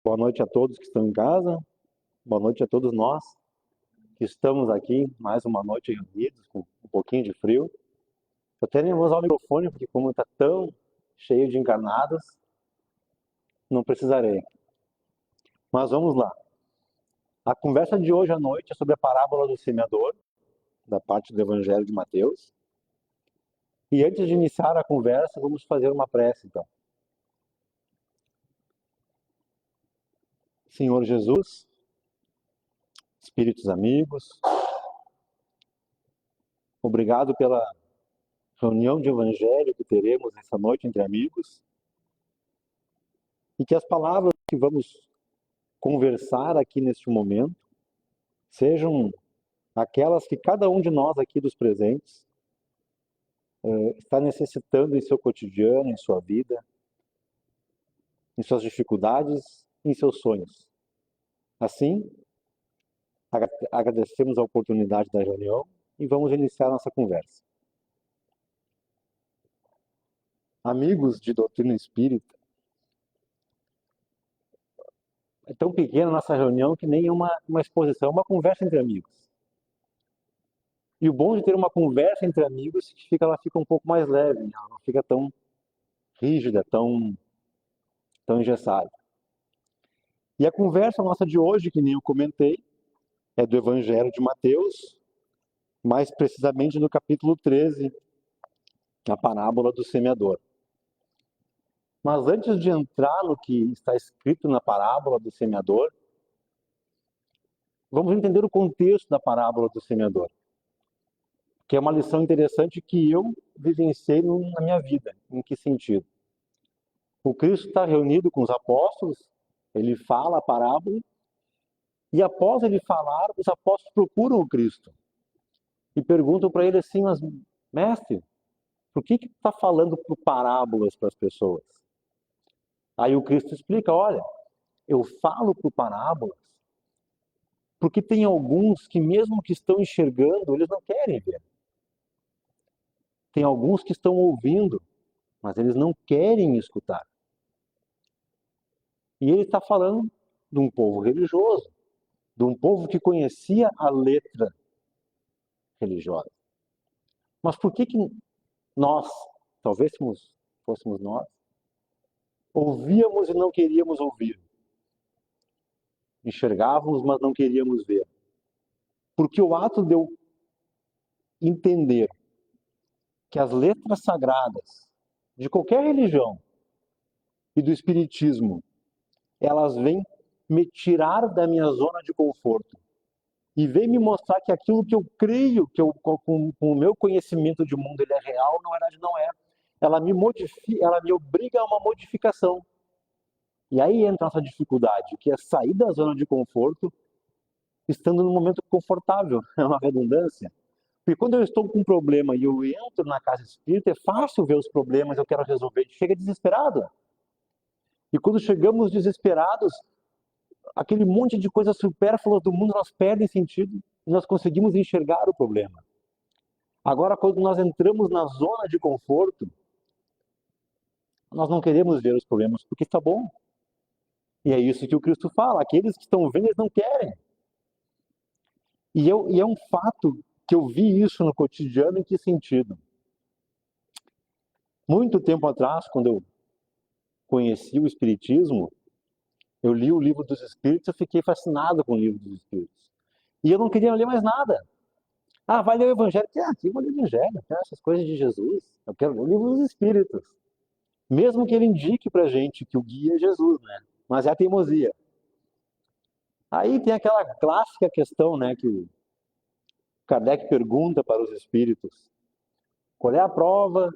Boa noite a todos que estão em casa, boa noite a todos nós que estamos aqui, mais uma noite reunidos, com um pouquinho de frio. Eu até nem vou usar o microfone, porque como está tão cheio de encarnados, não precisarei. Mas vamos lá. A conversa de hoje à noite é sobre a parábola do semeador, da parte do Evangelho de Mateus. E antes de iniciar a conversa, vamos fazer uma prece, então. Senhor Jesus, espíritos amigos, obrigado pela reunião de Evangelho que teremos essa noite entre amigos, e que as palavras que vamos conversar aqui neste momento sejam aquelas que cada um de nós aqui dos presentes está necessitando em seu cotidiano, em sua vida, em suas dificuldades, em seus sonhos. Assim, agradecemos a oportunidade da reunião e vamos iniciar nossa conversa. Amigos de doutrina espírita, é tão pequena a nossa reunião que nem uma exposição, uma conversa entre amigos. E o bom de ter uma conversa entre amigos é que ela fica um pouco mais leve, né? Ela não fica tão rígida, tão engessada. E a conversa nossa de hoje, que nem eu comentei, é do Evangelho de Mateus, mais precisamente no capítulo 13, a parábola do semeador. Mas antes de entrar no que está escrito na parábola do semeador, vamos entender o contexto da parábola do semeador, que é uma lição interessante que eu vivenciei na minha vida. Em que sentido? O Cristo está reunido com os apóstolos, ele fala a parábola, e após ele falar, os apóstolos procuram o Cristo e perguntam para ele assim, mas, mestre, por que está falando por parábolas para as pessoas? Aí o Cristo explica, olha, eu falo por parábolas porque tem alguns que mesmo que estão enxergando, eles não querem ver. Tem alguns que estão ouvindo, mas eles não querem escutar. E ele está falando de um povo religioso, de um povo que conhecia a letra religiosa. Mas por que nós, talvez fôssemos nós, ouvíamos e não queríamos ouvir? Enxergávamos, mas não queríamos ver. Porque o ato de eu entender que as letras sagradas de qualquer religião e do espiritismo, elas vêm me tirar da minha zona de conforto e vêm me mostrar que aquilo que eu creio, que eu, com o meu conhecimento de mundo ele é real, na verdade não é. Ela me modifica, ela me obriga a uma modificação. E aí entra a nossa dificuldade, que é sair da zona de conforto estando num momento confortável, é uma redundância. Porque quando eu estou com um problema e eu entro na casa espírita, é fácil ver os problemas, eu quero resolver, chega desesperado. E quando chegamos desesperados, aquele monte de coisas supérfluas do mundo, nós perdem sentido e nós conseguimos enxergar o problema. Agora, quando nós entramos na zona de conforto, nós não queremos ver os problemas, porque está bom. E é isso que o Cristo fala, aqueles que estão vendo, eles não querem. E é um fato que eu vi isso no cotidiano, em que sentido? Muito tempo atrás, quando eu conheci o Espiritismo, eu li o Livro dos Espíritos, eu fiquei fascinado com o Livro dos Espíritos. E eu não queria ler mais nada. Ah, vai ler o Evangelho. Aqui eu vou ler o Evangelho, eu quero essas coisas de Jesus. Eu quero ler o Livro dos Espíritos. Mesmo que ele indique pra gente que o guia é Jesus, né? Mas é a teimosia. Aí tem aquela clássica questão, né, que o Kardec pergunta para os espíritos: qual é a prova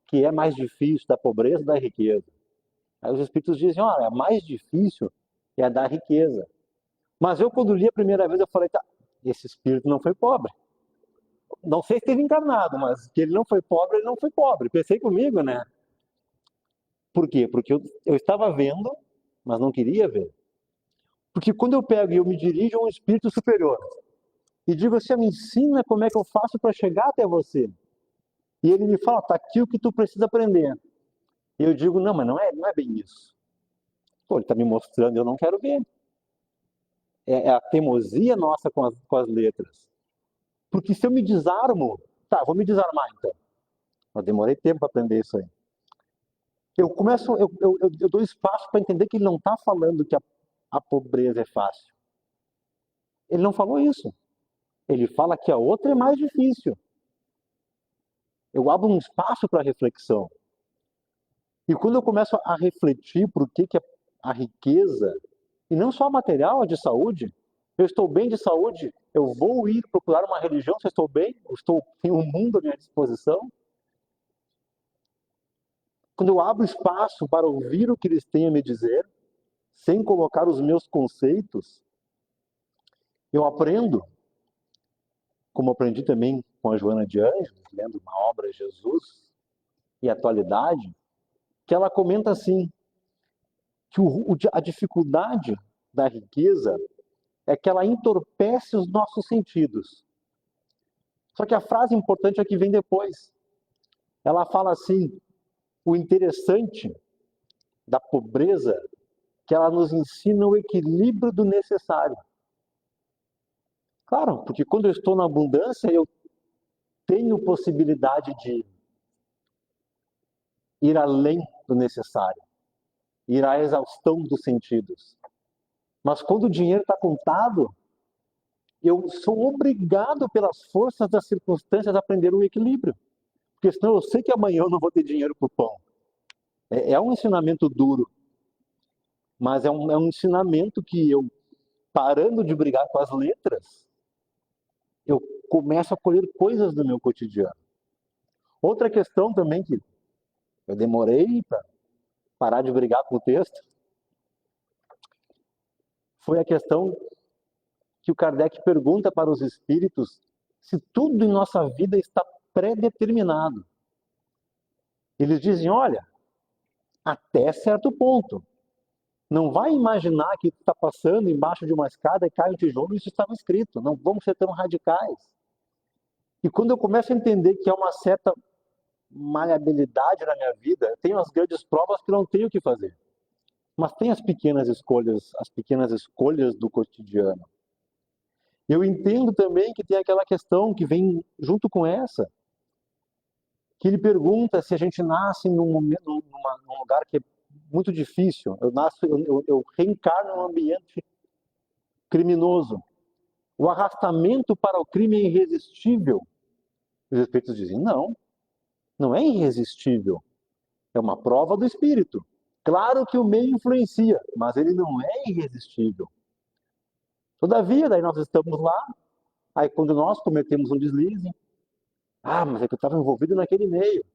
que é mais difícil, da pobreza ou da riqueza? Aí os espíritos dizem, olha, a mais difícil é a da riqueza. Mas eu, quando li a primeira vez, eu falei, tá, esse espírito não foi pobre. Não sei se esteve encarnado, mas que ele não foi pobre, ele não foi pobre. Pensei comigo, né? Por quê? Porque eu estava vendo, mas não queria ver. Porque quando eu pego e eu me dirijo a um espírito superior e digo assim, me ensina como é que eu faço para chegar até você. E ele me fala, tá aqui o que tu precisa aprender. E eu digo, não, mas não é bem isso. Pô, ele está me mostrando, eu não quero ver. É a teimosia nossa com as letras. Porque se eu me desarmo, tá, vou me desarmar então. Eu demorei tempo para aprender isso aí. Eu dou espaço para entender que ele não está falando que a pobreza é fácil. Ele não falou isso. Ele fala que a outra é mais difícil. Eu abro um espaço para reflexão. E quando eu começo a refletir por que a riqueza, e não só material, a de saúde, eu estou bem de saúde, eu vou ir procurar uma religião se eu estou bem, tenho um mundo à minha disposição. Quando eu abro espaço para ouvir o que eles têm a me dizer, sem colocar os meus conceitos, eu aprendo, como aprendi também com a Joana de Anjos, lendo uma obra Jesus e Atualidade, que ela comenta assim, que a dificuldade da riqueza é que ela entorpece os nossos sentidos. Só que a frase importante é que vem depois. Ela fala assim, o interessante da pobreza é que ela nos ensina o equilíbrio do necessário. Claro, porque quando eu estou na abundância, eu tenho possibilidade de ir além do necessário, ir à exaustão dos sentidos. Mas quando o dinheiro está contado, eu sou obrigado pelas forças das circunstâncias a aprender o equilíbrio. Porque senão eu sei que amanhã eu não vou ter dinheiro para o pão. É um ensinamento duro, mas é um ensinamento que eu, parando de brigar com as letras, eu começo a colher coisas do meu cotidiano. Outra questão também que eu demorei para parar de brigar com o texto foi a questão que o Kardec pergunta para os espíritos se tudo em nossa vida está pré-determinado. Eles dizem, olha, até certo ponto. Não vai imaginar que está passando embaixo de uma escada e cai um tijolo e isso estava escrito. Não vamos ser tão radicais. E quando eu começo a entender que há uma certa maleabilidade na minha vida, eu tenho as grandes provas que não tenho o que fazer. Mas tem as pequenas escolhas do cotidiano. Eu entendo também que tem aquela questão que vem junto com essa, que ele pergunta se a gente nasce num lugar que é muito difícil. Eu reencarno num ambiente criminoso. O arrastamento para o crime é irresistível. Os espíritos dizem, não, não é irresistível. É uma prova do espírito. Claro que o meio influencia, mas ele não é irresistível. Todavia, daí nós estamos lá, aí quando nós cometemos um deslize, mas é que eu estava envolvido naquele meio.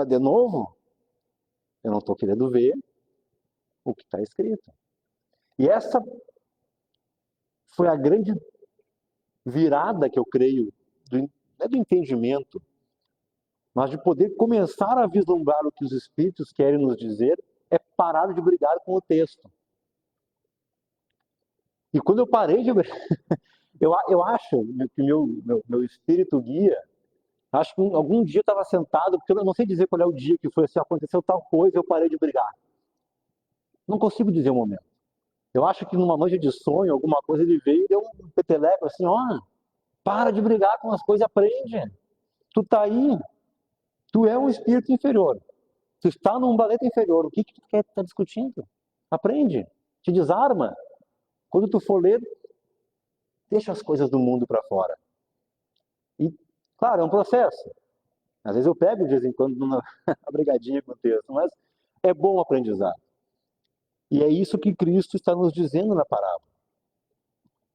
De novo, eu não estou querendo ver o que está escrito. E essa foi a grande virada que eu creio, não é do entendimento, mas de poder começar a vislumbrar o que os espíritos querem nos dizer, é parar de brigar com o texto. E quando eu parei de brigar, eu acho que meu espírito guia, acho que algum dia eu estava sentado, porque eu não sei dizer qual é o dia que foi assim, aconteceu tal coisa, eu parei de brigar. Não consigo dizer o momento. Eu acho que numa noite de sonho, alguma coisa, ele veio e deu um peteleco assim, para de brigar com as coisas, aprende. Tu tá aí, tu é um espírito inferior. Tu está num planeta inferior, o que tu quer estar discutindo? Aprende, te desarma. Quando tu for ler, deixa as coisas do mundo para fora. E, claro, é um processo. Às vezes eu pego de vez em quando uma brigadinha com o texto, mas é bom aprendizado. E é isso que Cristo está nos dizendo na parábola.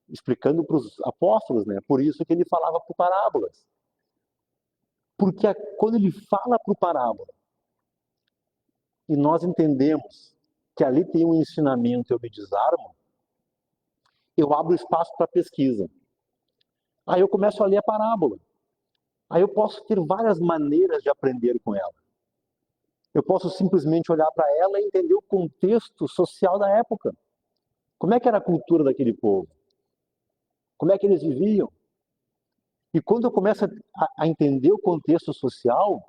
Explicando para os apóstolos, né? Por isso que ele falava por parábolas. Porque quando ele fala por parábola, e nós entendemos que ali tem um ensinamento, eu me desarmo, eu abro espaço para pesquisa. Aí eu começo a ler a parábola. Aí eu posso ter várias maneiras de aprender com ela. Eu posso simplesmente olhar para ela e entender o contexto social da época. Como é que era a cultura daquele povo? Como é que eles viviam? E quando eu começo a entender o contexto social,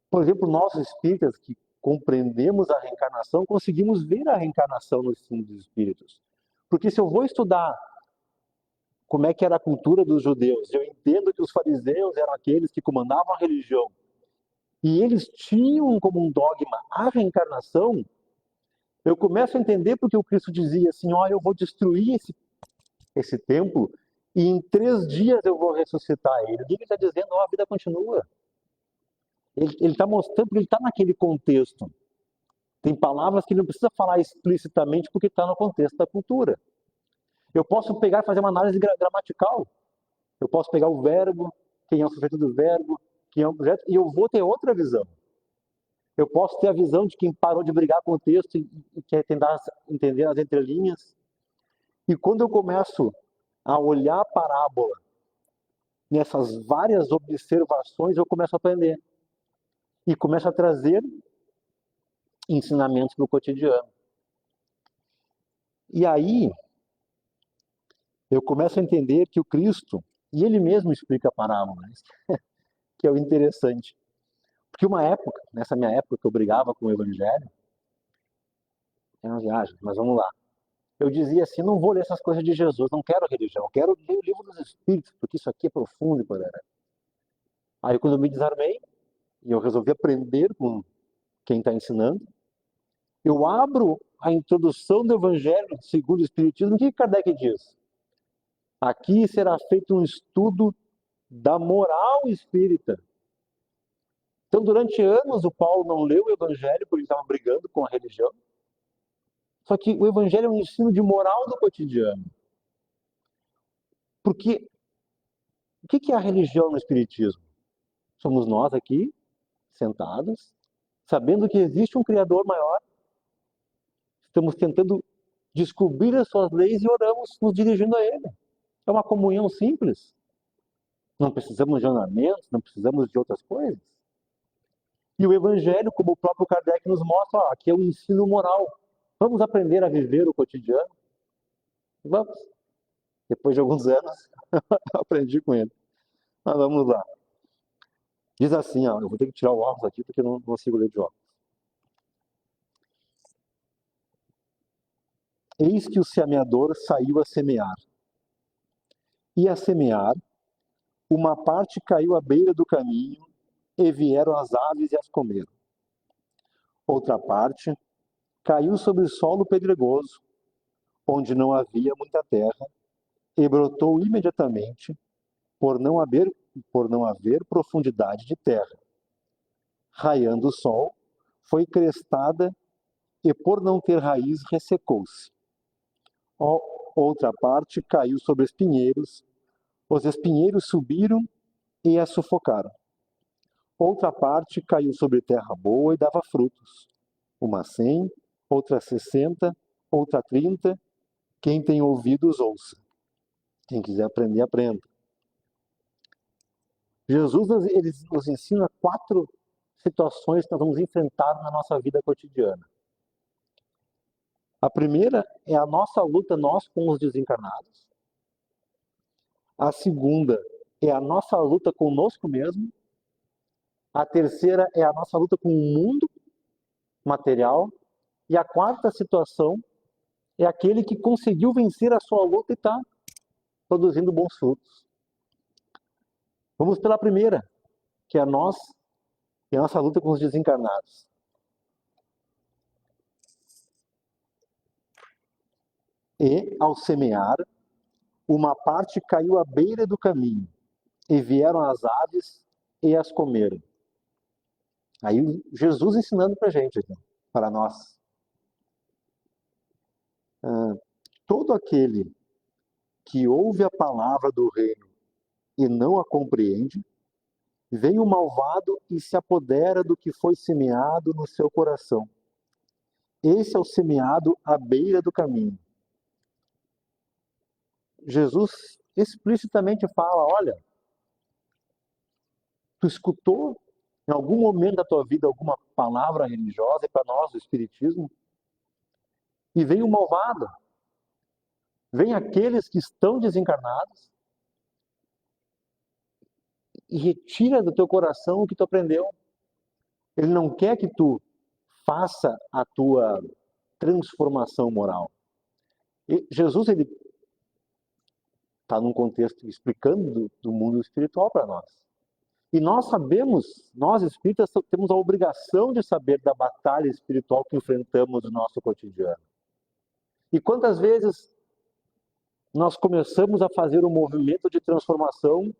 por exemplo, nós espíritas que compreendemos a reencarnação, conseguimos ver a reencarnação no ensino dos espíritos. Porque se eu vou estudar como é que era a cultura dos judeus, eu entendo que os fariseus eram aqueles que comandavam a religião, e eles tinham como um dogma a reencarnação, eu começo a entender porque o Cristo dizia assim, olha, eu vou destruir esse templo e em 3 dias eu vou ressuscitar ele. Ele está dizendo, ó, a vida continua. Ele está mostrando, porque ele está naquele contexto. Tem palavras que ele não precisa falar explicitamente porque está no contexto da cultura. Eu posso pegar e fazer uma análise gramatical. Eu posso pegar o verbo, quem é o sujeito do verbo, quem é o objeto, e eu vou ter outra visão. Eu posso ter a visão de quem parou de brigar com o texto e quer tentar entender as entrelinhas. E quando eu começo a olhar a parábola nessas várias observações, eu começo a aprender. E começo a trazer ensinamentos para o cotidiano. E aí, eu começo a entender que o Cristo, e ele mesmo explica a parábola, que é o interessante. Porque uma época, nessa minha época que eu brigava com o Evangelho, era uma viagem, mas vamos lá. Eu dizia assim, não vou ler essas coisas de Jesus, não quero religião, eu quero ler o livro dos Espíritos, porque isso aqui é profundo. Aí quando eu me desarmei, e eu resolvi aprender com quem está ensinando, eu abro a introdução do Evangelho segundo o Espiritismo, o que Kardec diz? Aqui será feito um estudo da moral espírita. Então, durante anos, o Paulo não leu o Evangelho porque ele estava brigando com a religião. Só que o Evangelho é um ensino de moral do cotidiano. Porque o que é a religião no Espiritismo? Somos nós aqui, sentados, sabendo que existe um Criador maior. Estamos tentando descobrir as suas leis e oramos nos dirigindo a Ele. É uma comunhão simples. Não precisamos de ornamentos, não precisamos de outras coisas. E o Evangelho, como o próprio Kardec nos mostra, ó, aqui é um ensino moral. Vamos aprender a viver o cotidiano? Vamos. Depois de alguns anos, aprendi com ele. Mas vamos lá. Diz assim, ó, eu vou ter que tirar o óculos aqui porque eu não consigo ler de óculos. Eis que o semeador saiu a semear. E a semear, uma parte caiu à beira do caminho, e vieram as aves e as comeram. Outra parte caiu sobre o solo pedregoso, onde não havia muita terra, e brotou imediatamente, por não haver profundidade de terra. Raiando o sol, foi crestada e, por não ter raiz, ressecou-se. Outra parte caiu sobre espinheiros, os espinheiros subiram e a sufocaram. Outra parte caiu sobre terra boa e dava frutos. Uma 100, outra 60, outra 30. Quem tem ouvidos, ouça. Quem quiser aprender, aprenda. Jesus ele nos ensina 4 situações que nós vamos enfrentar na nossa vida cotidiana. A primeira é a nossa luta, nós com os desencarnados. A segunda é a nossa luta conosco mesmo. A terceira é a nossa luta com o mundo material. E a quarta situação é aquele que conseguiu vencer a sua luta e está produzindo bons frutos. Vamos pela primeira, que é a nossa luta com os desencarnados. E, ao semear, uma parte caiu à beira do caminho, e vieram as aves e as comeram. Aí Jesus ensinando para a gente, para nós. Todo aquele que ouve a palavra do reino e não a compreende, vem o malvado e se apodera do que foi semeado no seu coração. Esse é o semeado à beira do caminho. Jesus explicitamente fala, olha, tu escutou em algum momento da tua vida alguma palavra religiosa, e para nós o Espiritismo, e vem o malvado, vem aqueles que estão desencarnados e retira do teu coração o que tu aprendeu. Ele não quer que tu faça a tua transformação moral. E Jesus, ele está num contexto explicando do mundo espiritual para nós. E nós sabemos, nós espíritas temos a obrigação de saber da batalha espiritual que enfrentamos no nosso cotidiano. E quantas vezes nós começamos a fazer um movimento de transformação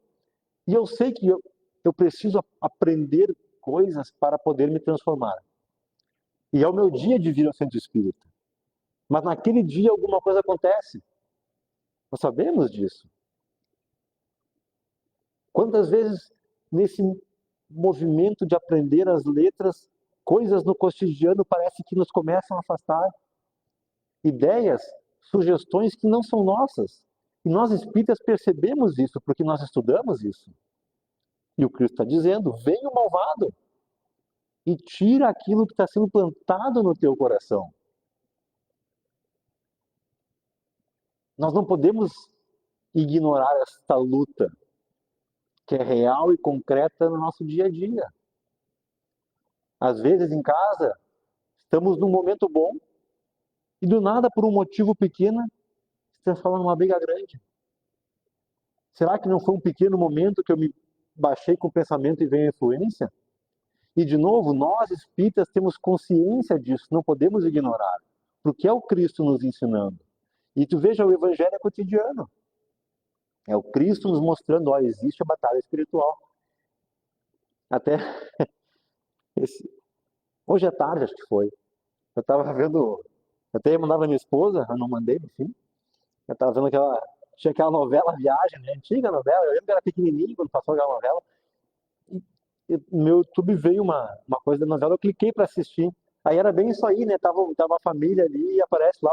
e eu sei que eu preciso aprender coisas para poder me transformar. E é o meu dia de vir ao centro espírita. Mas naquele dia alguma coisa acontece. Nós sabemos disso. Quantas vezes nesse movimento de aprender as letras, coisas no cotidiano parece que nos começam a afastar. Ideias, sugestões que não são nossas. E nós espíritas percebemos isso porque nós estudamos isso. E o Cristo está dizendo, vem o malvado e tira aquilo que está sendo plantado no teu coração. Nós não podemos ignorar esta luta que é real e concreta no nosso dia a dia. Às vezes em casa, estamos num momento bom e do nada, por um motivo pequeno, se transforma numa briga grande. Será que não foi um pequeno momento que eu me baixei com o pensamento e veio a influência? E de novo, nós espíritas temos consciência disso, não podemos ignorar, porque é o Cristo nos ensinando. E tu veja, o Evangelho é cotidiano. É o Cristo nos mostrando, olha, existe a batalha espiritual. Até hoje à tarde, acho que foi. Eu estava vendo, eu até mandava minha esposa, eu não mandei, enfim. Eu estava vendo tinha aquela novela Viagem, né? Antiga novela, eu lembro que era pequenininho quando passou aquela novela. E no meu YouTube veio uma coisa da novela, eu cliquei para assistir. Aí era bem isso aí, né? Tava a família ali e aparece lá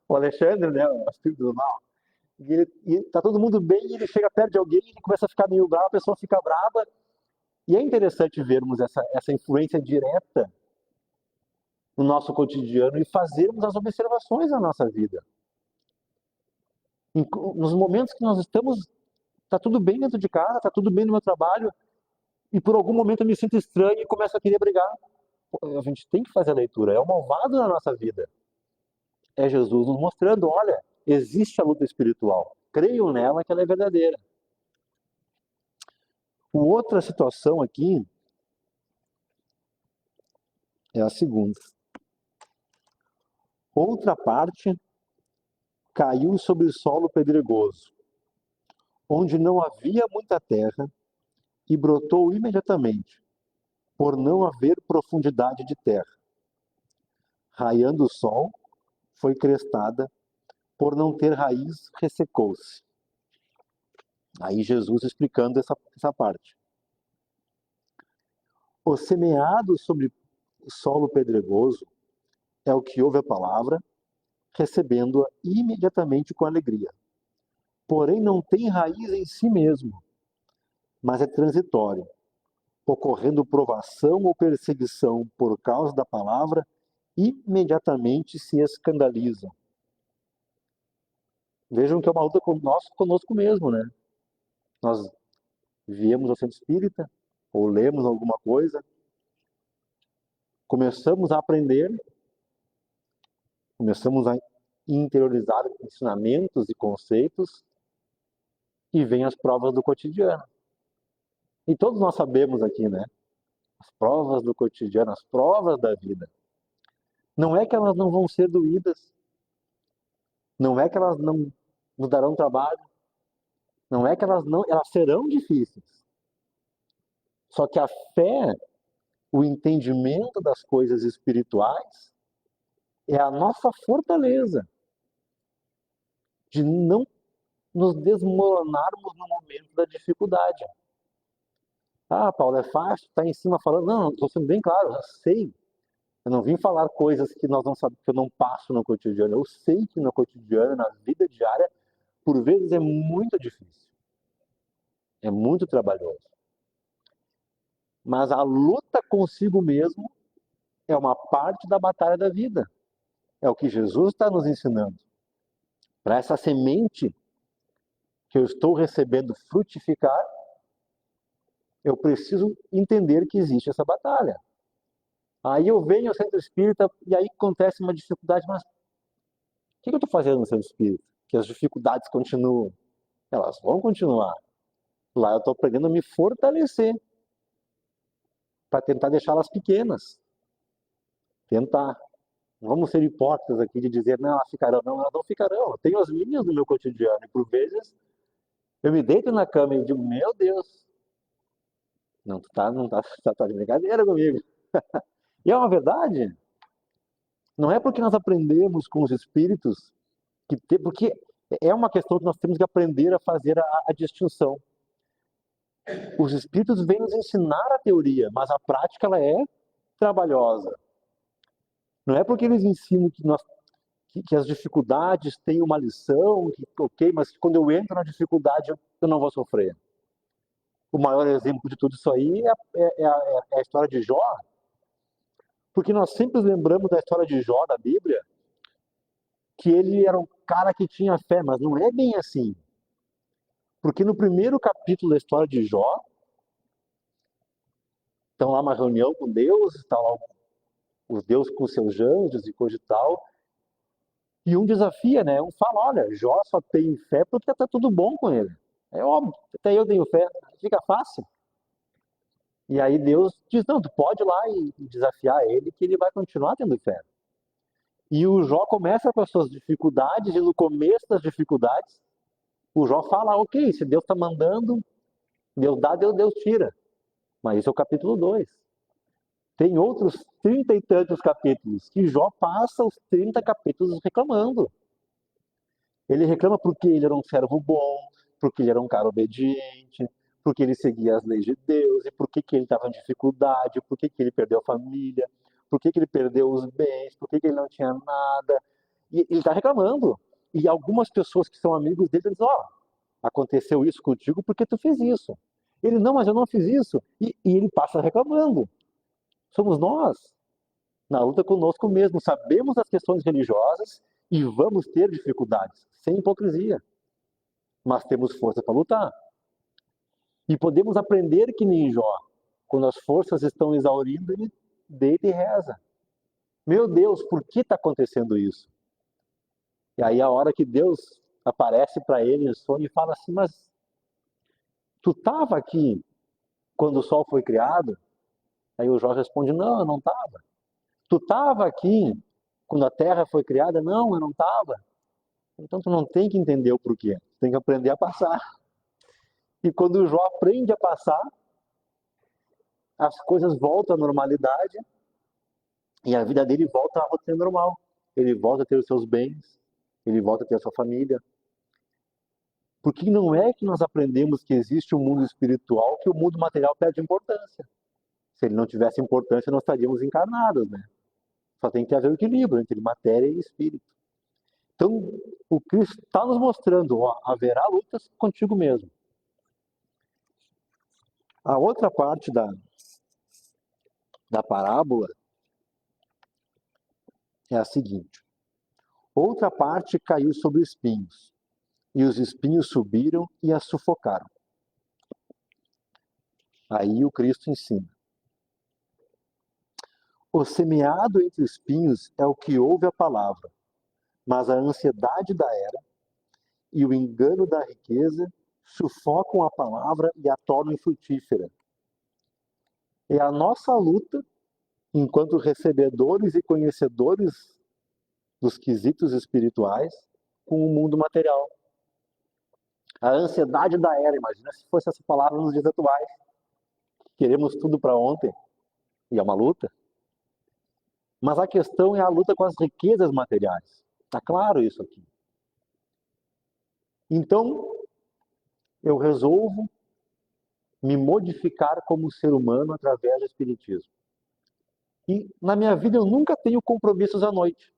o Alexandre, né? O espírito do mal. E tá todo mundo bem, e ele chega perto de alguém, ele começa a ficar meio bravo, a pessoa fica brava. E é interessante vermos essa influência direta no nosso cotidiano e fazermos as observações da nossa vida. Nos momentos que nós estamos, tá tudo bem dentro de casa, tá tudo bem no meu trabalho, e por algum momento eu me sinto estranho e começo a querer brigar. A gente tem que fazer a leitura, é o malvado na nossa vida. É Jesus nos mostrando, olha, existe a luta espiritual. Creiam nela que ela é verdadeira. Outra situação aqui é a seguinte. Outra parte caiu sobre solo pedregoso, onde não havia muita terra, e brotou imediatamente, por não haver profundidade de terra. Raiando o sol, foi crestada, por não ter raiz, ressecou-se. Aí Jesus explicando essa parte. O semeado sobre solo pedregoso é o que ouve a palavra, recebendo-a imediatamente com alegria. Porém, não tem raiz em si mesmo, mas é transitório, ocorrendo provação ou perseguição por causa da palavra, imediatamente se escandalizam. Vejam que é uma luta conosco mesmo, né? Nós viemos ao centro espírita, ou lemos alguma coisa, começamos a aprender, começamos a interiorizar ensinamentos e conceitos, e vem as provas do cotidiano. E todos nós sabemos aqui, né? As provas do cotidiano, as provas da vida. Não é que elas não vão ser doídas, não é que elas não nos darão trabalho, não é que elas serão difíceis. Só que a fé, o entendimento das coisas espirituais, é a nossa fortaleza de não nos desmoronarmos no momento da dificuldade. Ah, Paulo, é fácil, está em cima falando. Não, estou sendo bem claro, eu sei. Eu não vim falar coisas que nós não sabemos, que eu não passo no cotidiano. Eu sei que no cotidiano, na vida diária, por vezes é muito difícil. É muito trabalhoso. Mas a luta consigo mesmo é uma parte da batalha da vida. É o que Jesus está nos ensinando. Para essa semente que eu estou recebendo frutificar, eu preciso entender que existe essa batalha. Aí eu venho ao centro espírita e aí acontece uma dificuldade, mas o que eu estou fazendo no centro espírita? Que as dificuldades continuam. Elas vão continuar. Lá eu estou aprendendo a me fortalecer para tentar deixá-las pequenas. Tentar. Não vamos ser hipócritas aqui de dizer, não, elas ficarão. Não, elas não ficarão. Eu tenho as minhas no meu cotidiano. E por vezes eu me deito na cama e digo, meu Deus, não, tá de brincadeira comigo. E é uma verdade. Não é porque nós aprendemos com os espíritos porque é uma questão que nós temos que aprender a fazer a distinção. Os espíritos vêm nos ensinar a teoria, mas a prática ela é trabalhosa. Não é porque eles ensinam que as dificuldades têm uma lição, que ok, mas quando eu entro na dificuldade eu não vou sofrer. O maior exemplo de tudo isso aí é a história de Jó, porque nós sempre lembramos da história de Jó da Bíblia, que ele era um cara que tinha fé, mas não é bem assim. Porque no primeiro capítulo da história de Jó, estão lá uma reunião com Deus, estão lá os deuses com seus anjos e coisa e tal, e um desafia, né? Um fala, olha, Jó só tem fé porque tá tudo bom com ele. É óbvio, até eu tenho fé, fica fácil. E aí Deus diz, não, tu pode ir lá e desafiar ele que ele vai continuar tendo fé. E o Jó começa com as suas dificuldades, e no começo das dificuldades, o Jó fala, ok, se Deus está mandando, Deus dá, Deus tira. Mas isso é o capítulo 2. Tem outros 30 e tantos capítulos que Jó passa os 30 capítulos reclamando. Ele reclama porque ele era um servo bom, porque ele era um cara obediente, porque ele seguia as leis de Deus, e por que ele estava em dificuldade, por que ele perdeu a família, por que ele perdeu os bens, por que ele não tinha nada. E ele está reclamando. E algumas pessoas que são amigos dele dizem, ó, aconteceu isso contigo porque tu fez isso. Ele, não, mas eu não fiz isso. E ele passa reclamando. Somos nós, na luta conosco mesmo. Sabemos das questões religiosas e vamos ter dificuldades, sem hipocrisia. Mas temos força para lutar. E podemos aprender que nem Jó. Quando as forças estão exaurindo, ele deita e reza. Meu Deus, por que está acontecendo isso? E aí a hora que Deus aparece para ele em sonho e fala assim, mas tu estava aqui quando o sol foi criado? Aí o Jó responde, não, eu não estava. Tu estava aqui quando a terra foi criada? Não, eu não estava. Então tu não tem que entender o porquê, tu tem que aprender a passar. E quando o Jó aprende a passar, as coisas voltam à normalidade e a vida dele volta à rotina normal. Ele volta a ter os seus bens, ele volta a ter a sua família. Porque não é que nós aprendemos que existe um mundo espiritual que o mundo material perde importância. Se ele não tivesse importância, nós estaríamos encarnados, né? Só tem que haver o equilíbrio entre matéria e espírito. Então, o Cristo está nos mostrando, ó, haverá lutas contigo mesmo. A outra parte da parábola é a seguinte. Outra parte caiu sobre espinhos, e os espinhos subiram e a sufocaram. Aí o Cristo ensina. O semeado entre espinhos é o que ouve a palavra, mas a ansiedade da era e o engano da riqueza sufocam a palavra e a tornam infrutífera. É a nossa luta, enquanto recebedores e conhecedores dos quesitos espirituais, com o mundo material. A ansiedade da era, imagina se fosse essa palavra nos dias atuais. Queremos tudo para ontem, e é uma luta. Mas a questão é a luta com as riquezas materiais. Está claro isso aqui. Então, eu resolvo me modificar como ser humano através do Espiritismo. E na minha vida eu nunca tenho compromissos à noite.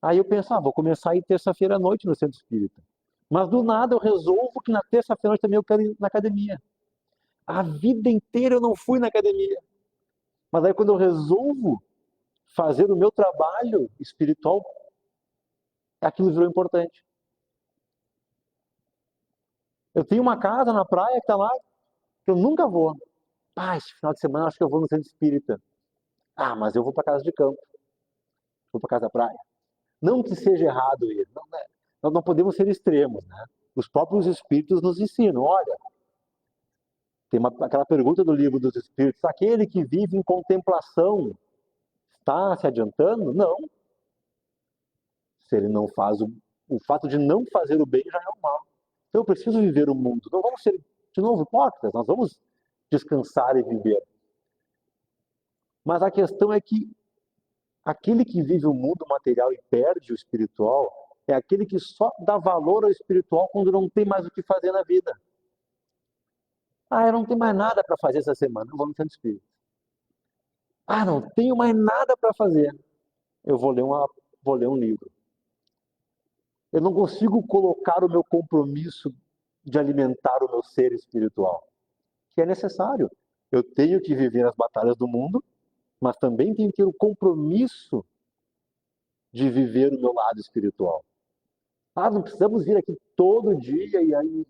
Aí eu penso, vou começar a ir terça-feira à noite no centro espírita. Mas do nada eu resolvo que na terça-feira à noite também eu quero ir na academia. A vida inteira eu não fui na academia. Mas aí quando eu resolvo fazer o meu trabalho espiritual, aquilo virou importante. Eu tenho uma casa na praia que está lá, que eu nunca vou. Esse final de semana acho que eu vou no centro espírita. Ah, mas eu vou para casa de campo, vou para casa da praia. Não que seja errado ir, não, né? Nós não podemos ser extremos, né? Os próprios espíritos nos ensinam, olha, tem aquela pergunta do livro dos espíritos, aquele que vive em contemplação está se adiantando? Não. Se ele não faz o fato de não fazer o bem já é o mal. Então eu preciso viver o mundo. Não vamos ser, de novo, hipócritas, nós vamos descansar e viver. Mas a questão é que aquele que vive o mundo material e perde o espiritual é aquele que só dá valor ao espiritual quando não tem mais o que fazer na vida. Ah, eu não tenho mais nada para fazer essa semana, eu vou no centro espírita. Ah, não tenho mais nada para fazer, eu vou ler um livro. Eu não consigo colocar o meu compromisso de alimentar o meu ser espiritual, que é necessário. Eu tenho que viver as batalhas do mundo, mas também tenho que ter o compromisso de viver o meu lado espiritual. Ah, não precisamos vir aqui todo dia e aí,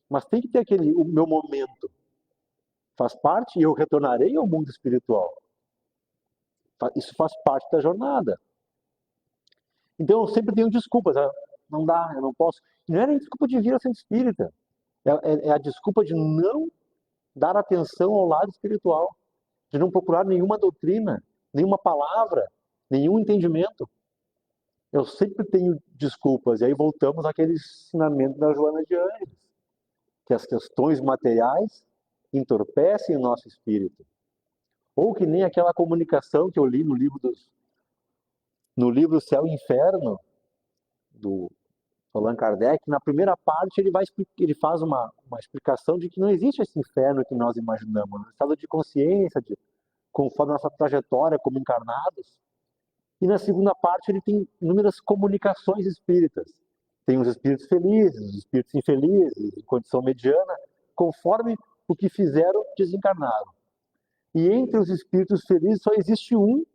mas tem que ter o meu momento. Faz parte e eu retornarei ao mundo espiritual. Isso faz parte da jornada. Então eu sempre tenho desculpas. Não dá, eu não posso. E não é nem desculpa de vir ao centro espírita. É a desculpa de não dar atenção ao lado espiritual, de não procurar nenhuma doutrina, nenhuma palavra, nenhum entendimento. Eu sempre tenho desculpas. E aí voltamos àquele ensinamento da Joana de Ângeles, que as questões materiais entorpecem o nosso espírito. Ou que nem aquela comunicação que eu li no livro Céu e Inferno, do Allan Kardec. Na primeira parte ele faz uma explicação de que não existe esse inferno que nós imaginamos, no estado de consciência, conforme a nossa trajetória como encarnados. E na segunda parte ele tem inúmeras comunicações espíritas. Tem os espíritos felizes, os espíritos infelizes, em condição mediana, conforme o que fizeram desencarnaram. E entre os espíritos felizes só existe um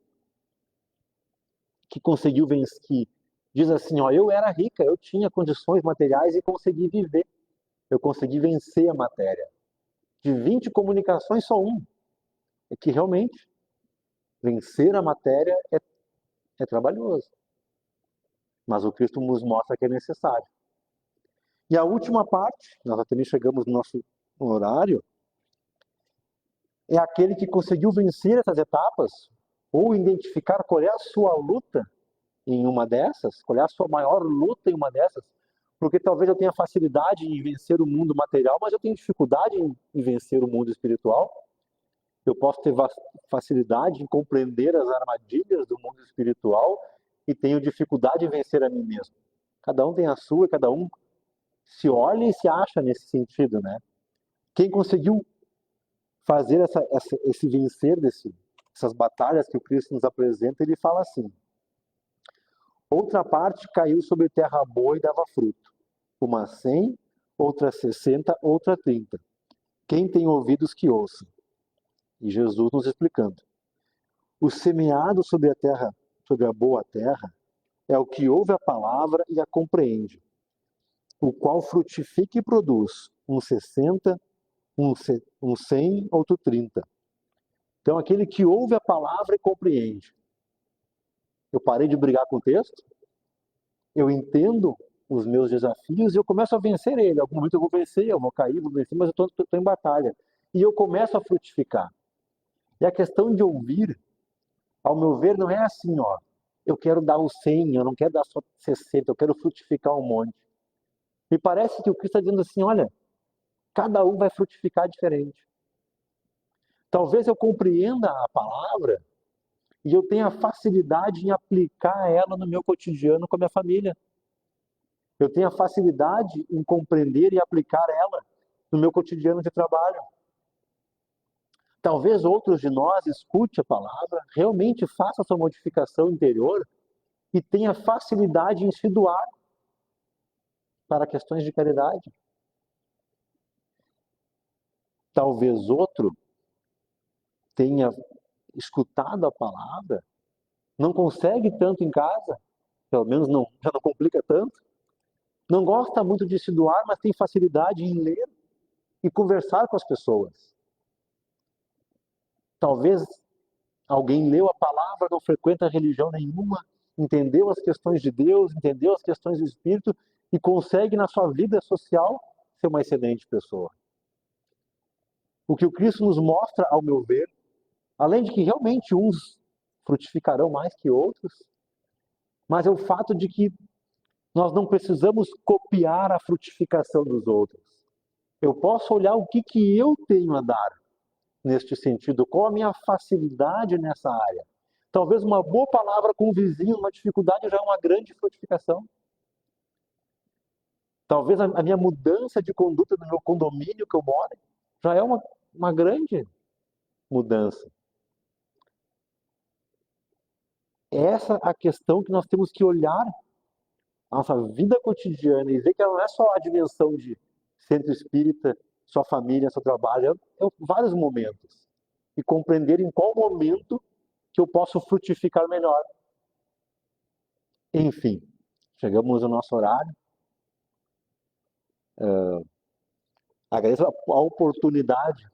que conseguiu vencer, que diz assim, ó, eu era rica, eu tinha condições materiais e consegui viver. Eu consegui vencer a matéria. De 20 comunicações, só um. É que realmente vencer a matéria é trabalhoso. Mas o Cristo nos mostra que é necessário. E a última parte, nós também chegamos no nosso horário, é aquele que conseguiu vencer essas etapas, ou identificar qual é a sua luta em uma dessas, qual é a sua maior luta em uma dessas, porque talvez eu tenha facilidade em vencer o mundo material, mas eu tenho dificuldade em vencer o mundo espiritual. Eu posso ter facilidade em compreender as armadilhas do mundo espiritual e tenho dificuldade em vencer a mim mesmo. Cada um tem a sua, cada um se olha e se acha nesse sentido, né? Quem conseguiu fazer esse vencer essas batalhas que o Cristo nos apresenta, ele fala assim: outra parte caiu sobre terra boa e dava fruto, uma 100, outra 60, outra 30. Quem tem ouvidos que ouça. E Jesus nos explicando: o semeado sobre a terra, sobre a boa terra, é o que ouve a palavra e a compreende, o qual frutifica e produz um 60, um 100, outro 30. Então, aquele que ouve a palavra e compreende. Eu parei de brigar com o texto, eu entendo os meus desafios e eu começo a vencer ele. Em algum momento eu vou vencer, eu vou cair, vou vencer, mas eu estou em batalha. E eu começo a frutificar. E a questão de ouvir, ao meu ver, não é assim, ó. Eu quero dar o 100, eu não quero dar só 60, eu quero frutificar um monte. Me parece que o Cristo está dizendo assim, olha, cada um vai frutificar diferente. Talvez eu compreenda a palavra e eu tenha facilidade em aplicar ela no meu cotidiano com a minha família. Eu tenha facilidade em compreender e aplicar ela no meu cotidiano de trabalho. Talvez outros de nós escute a palavra, realmente faça a sua modificação interior e tenha facilidade em se doar para questões de caridade. Talvez outro tenha escutado a palavra, não consegue tanto em casa, pelo menos não, já não complica tanto, não gosta muito de se doar, mas tem facilidade em ler e conversar com as pessoas. Talvez Alguém leu a palavra, não frequenta religião nenhuma, entendeu as questões de Deus, entendeu as questões do Espírito e consegue na sua vida social ser uma excelente pessoa. O que o Cristo nos mostra, ao meu ver, além de que realmente uns frutificarão mais que outros, mas é o fato de que nós não precisamos copiar a frutificação dos outros. Eu posso olhar o que eu tenho a dar neste sentido, qual a minha facilidade nessa área. Talvez uma boa palavra com o vizinho, uma dificuldade já é uma grande frutificação. Talvez a minha mudança de conduta no meu condomínio que eu moro já é uma grande mudança. Essa é a questão que nós temos que olhar a nossa vida cotidiana e ver que ela não é só a dimensão de centro espírita, sua família, seu trabalho, é vários momentos. E compreender em qual momento que eu posso frutificar melhor. Enfim, chegamos ao nosso horário. Agradeço a oportunidade,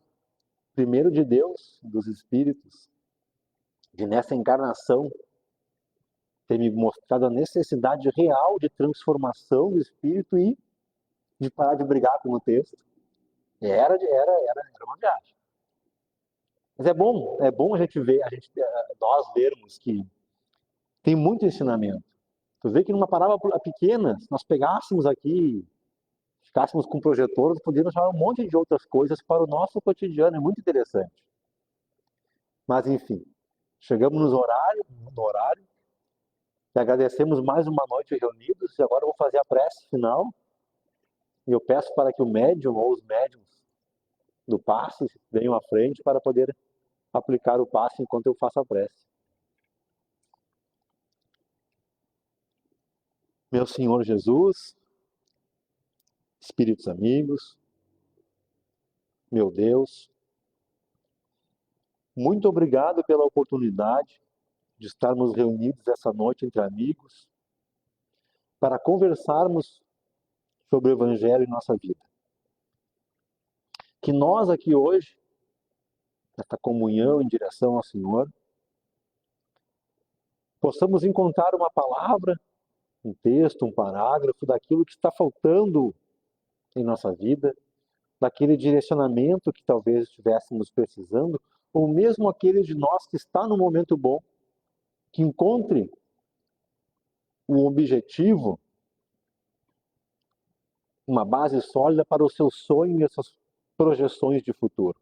primeiro de Deus, dos Espíritos, de nessa encarnação ter me mostrado a necessidade real de transformação do Espírito e de parar de brigar com o texto. Era uma viagem. Mas é bom a gente ver, nós vermos que tem muito ensinamento. Tu vê que numa palavra pequena, se nós pegássemos aqui, ficássemos com projetores, poderíamos chamar um monte de outras coisas para o nosso cotidiano, é muito interessante. Mas enfim, chegamos no horário, e agradecemos mais uma noite reunidos, e agora eu vou fazer a prece final, e eu peço para que o médium ou os médiums do passe venham à frente para poder aplicar o passe enquanto eu faço a prece. Meu Senhor Jesus, Espíritos amigos, meu Deus, muito obrigado pela oportunidade de estarmos reunidos essa noite entre amigos para conversarmos sobre o Evangelho em nossa vida. Que nós aqui hoje, nesta comunhão em direção ao Senhor, possamos encontrar uma palavra, um texto, um parágrafo daquilo que está faltando em nossa vida, daquele direcionamento que talvez estivéssemos precisando, ou mesmo aquele de nós que está no momento bom, que encontre um objetivo, uma base sólida para o seu sonho e as suas projeções de futuro.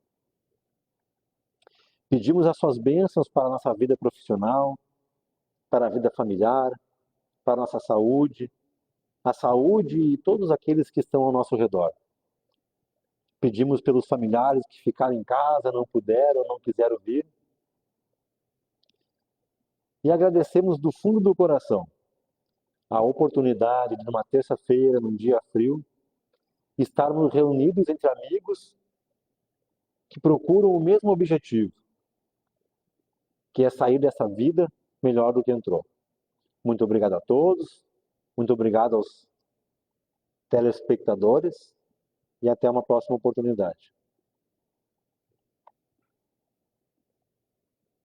Pedimos as suas bênçãos para a nossa vida profissional, para a vida familiar, para a nossa saúde, a saúde e todos aqueles que estão ao nosso redor. Pedimos pelos familiares que ficaram em casa, não puderam, não quiseram vir. E agradecemos do fundo do coração a oportunidade de, numa terça-feira, num dia frio, estarmos reunidos entre amigos que procuram o mesmo objetivo, que é sair dessa vida melhor do que entrou. Muito obrigado a todos, muito obrigado aos telespectadores e até uma próxima oportunidade.